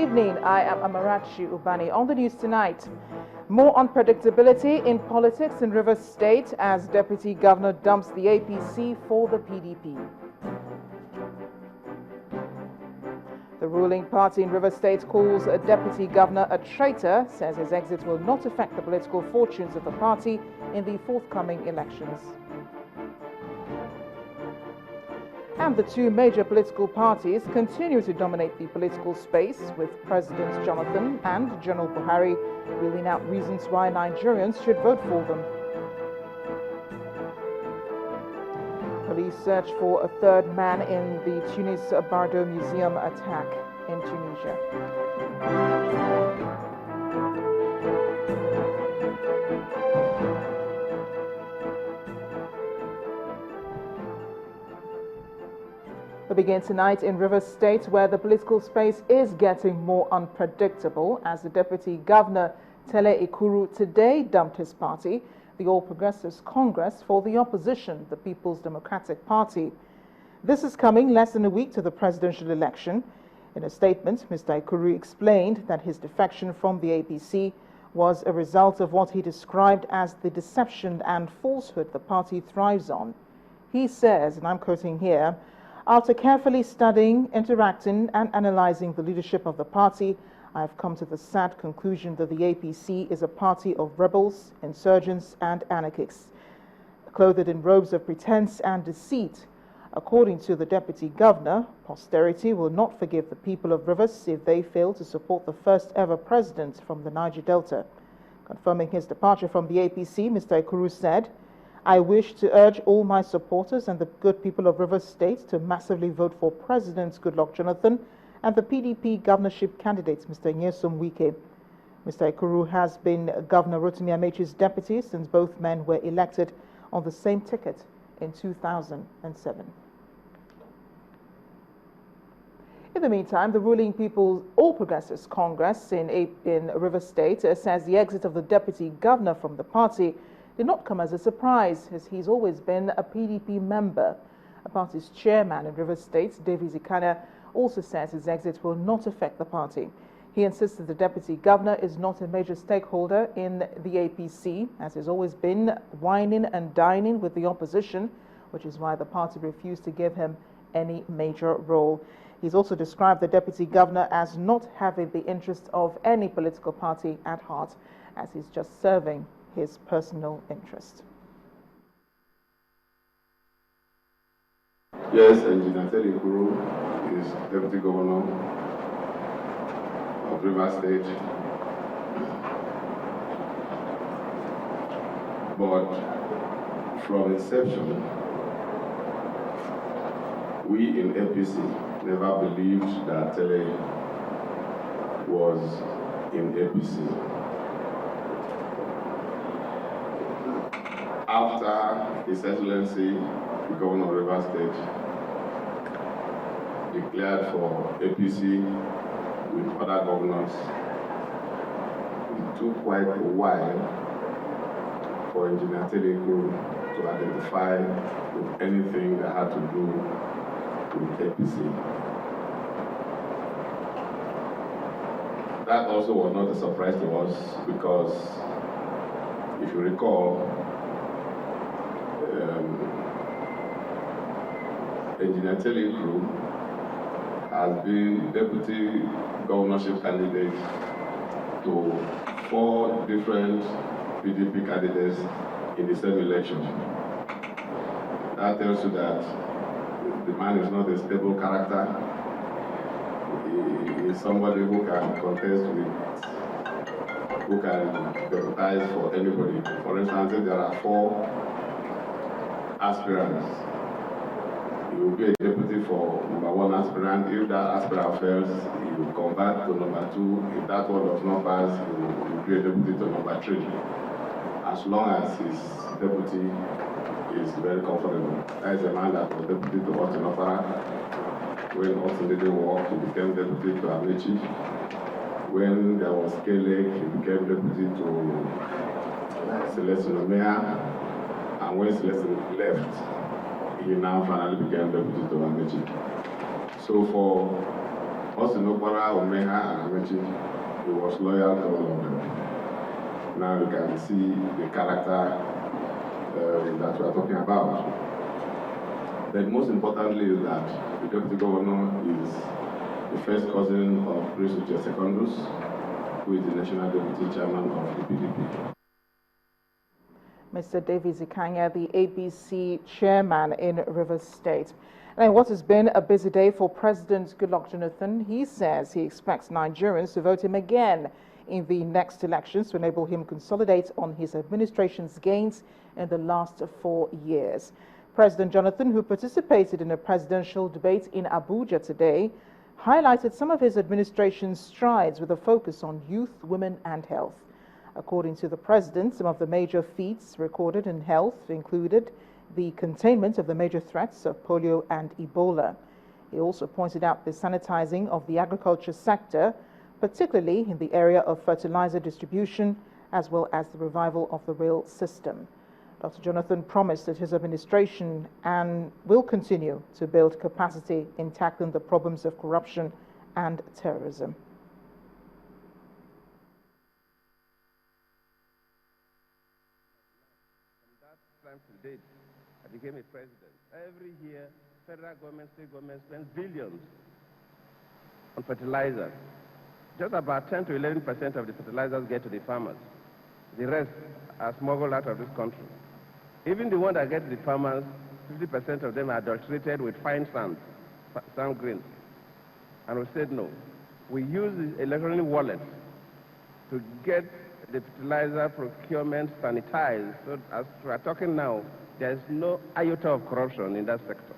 evening. I am Amarachi Ubani. On the news tonight, more unpredictability in politics in Rivers State as Deputy Governor dumps the APC for the PDP. The ruling party in Rivers State calls a Deputy Governor a traitor, says his exit will not affect the political fortunes of the party in the forthcoming elections. And the two major political parties continue to dominate the political space, with President Jonathan and General Buhari reeling out reasons why Nigerians should vote for them. Police search for a third man in the Tunis Bardo Museum attack in Tunisia. We begin tonight in Rivers State, where the political space is getting more unpredictable as the Deputy Governor Tele Ikuru today dumped his party, the All Progressives Congress, for the opposition, the People's Democratic Party. This is coming less than a week to the presidential election. In a statement, Mr. Ikuru explained that his defection from the APC was a result of what he described as the deception and falsehood the party thrives on. He says, and I'm quoting here, "After carefully studying, interacting and analyzing the leadership of the party, I have come to the sad conclusion that the APC is a party of rebels, insurgents and anarchists, clothed in robes of pretense and deceit. According to the Deputy Governor, posterity will not forgive the people of Rivers if they fail to support the first ever president from the Niger Delta." Confirming his departure from the APC, Mr. Ikuru said, "I wish to urge all my supporters and the good people of Rivers State to massively vote for President Goodluck Jonathan and the PDP governorship candidates, Mr. Nyesom Wike." Mr. Ikuru has been Governor Rotimi Amechi's deputy since both men were elected on the same ticket in 2007. In the meantime, the ruling People's All Progressives Congress in Rivers State says the exit of the Deputy Governor from the party did not come as a surprise, as he's always been a PDP member. The party's chairman in Rivers State, David Zikana, also says his exit will not affect the party. He insists that the Deputy Governor is not a major stakeholder in the APC, as he's always been whining and dining with the opposition, which is why the party refused to give him any major role. He's also described the Deputy Governor as not having the interests of any political party at heart, as he's just serving his personal interest. Yes, Engineer Tele Ikuru is Deputy Governor of Rivers State. But from inception, we in APC never believed that Tele was in APC. After His Excellency, the Governor of Rivers State, declared for APC with other governors, it took quite a while for Engineer Tele Ikuru to identify with anything that had to do with APC. That also was not a surprise to us because, if you recall, Engineer Tele Ikuru has been deputy governorship candidate to 4 different PDP candidates in the same election. That tells you that the man is not a stable character. He is somebody who can contest with, who can deputize for anybody. For instance, if there are 4 aspirants, he will be a deputy for number 1 aspirant. If that aspirant fails, he will convert to number 2. If that one does not pass, he will be a deputy to number 3. As long as his deputy is very comfortable. That is a man that was deputy to Austin Opera. When Austin didn't work, he became deputy to Amechi. When there was Kele, he became deputy to Celestine Omea. And when Celestine left, he now finally became deputy to Amechi. So for Osinokbara, Omeha, and Amechi, he was loyal to all of them. Now you can see the character that we are talking about. But most importantly is that the Deputy Governor is the first cousin of Prince Uche Secondus, who is the National Deputy Chairman of the PDP. Mr. David Zikanya, the APC chairman in Rivers State. And what has been a busy day for President Goodluck Jonathan, he says he expects Nigerians to vote him again in the next elections to enable him consolidate on his administration's gains in the last 4 years. President Jonathan, who participated in a presidential debate in Abuja today, highlighted some of his administration's strides with a focus on youth, women and health. According to the president, some of the major feats recorded in health included the containment of the major threats of polio and Ebola. He also pointed out the sanitizing of the agriculture sector, particularly in the area of fertilizer distribution, as well as the revival of the rail system. Dr. Jonathan promised that his administration will continue to build capacity in tackling the problems of corruption and terrorism. From that time to date, I became a president. Every year, federal government, state government spends billions on fertilizer. Just about 10 to 11% of the fertilizers get to the farmers. The rest are smuggled out of this country. Even the one that gets to the farmers, 50% of them are adulterated with fine sand grains. And we said no. We use the electronic wallets to get the fertilizer procurement sanitized. So as we are talking now, there is no iota of corruption in that sector.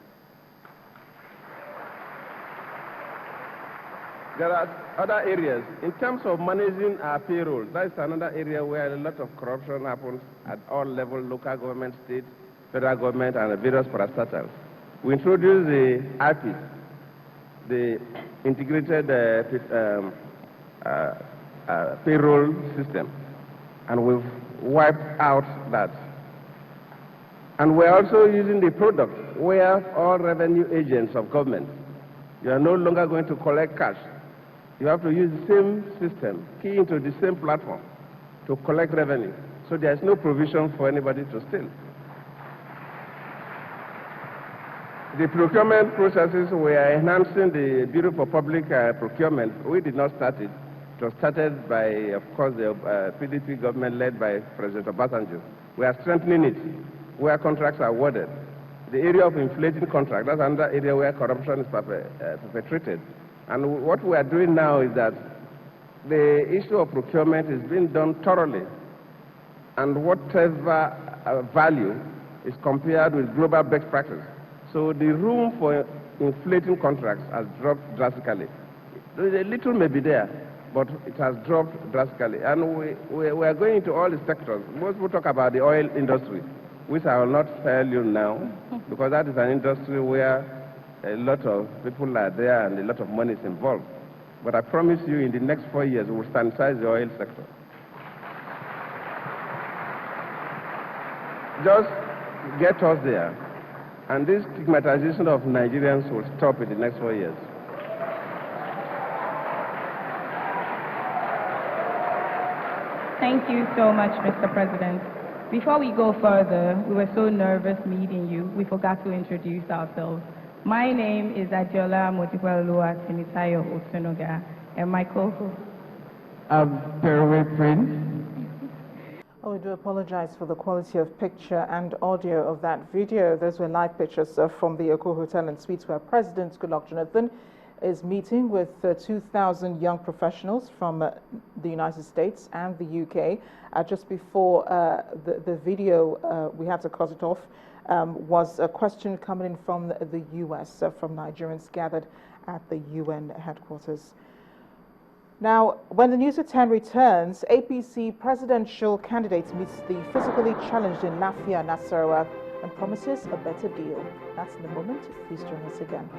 There are other areas. In terms of managing our payroll, that is another area where a lot of corruption happens at all levels, local government, state, federal government, and various parastatals. We introduced the APC, the integrated payroll system, and we've wiped out that. And we're also using the product where all revenue agents of government, you are no longer going to collect cash. You have to use the same system, key into the same platform to collect revenue. So there's no provision for anybody to steal. The procurement processes, we are enhancing the Bureau for Public Procurement. We did not start it. It was started by, of course, the PDP government led by President Obasanjo. We are strengthening it where contracts are awarded. The area of inflating contracts, that's another area where corruption is perpetrated. And what we are doing now is that the issue of procurement is being done thoroughly. And whatever value is compared with global best practice. So the room for inflating contracts has dropped drastically. A little may be there, but it has dropped drastically. And we are going into all the sectors. Most people talk about the oil industry, which I will not tell you now, because that is an industry where a lot of people are there and a lot of money is involved. But I promise you, in the next 4 years, we will sanitize the oil sector. Just get us there. And this stigmatization of Nigerians will stop in the next 4 years. Thank you so much, Mr. President. Before we go further, we were so nervous meeting you, we forgot to introduce ourselves. My name is Adiola Motikwalua Sinitayo Otsunoga, and my co-host. Perwe Prince. Oh, we do apologize for the quality of picture and audio of that video. Those were live pictures from the Oko Hotel and Suites, where President Goodluck Jonathan is meeting with 2,000 young professionals from the United States and the UK. Just before the video, we had to cut it off, was a question coming in from the US, from Nigerians gathered at the UN headquarters. Now, when the News at 10 returns, APC presidential candidate meets the physically challenged in Lafia, Nasarawa, and promises a better deal. That's in a moment. Please join us again.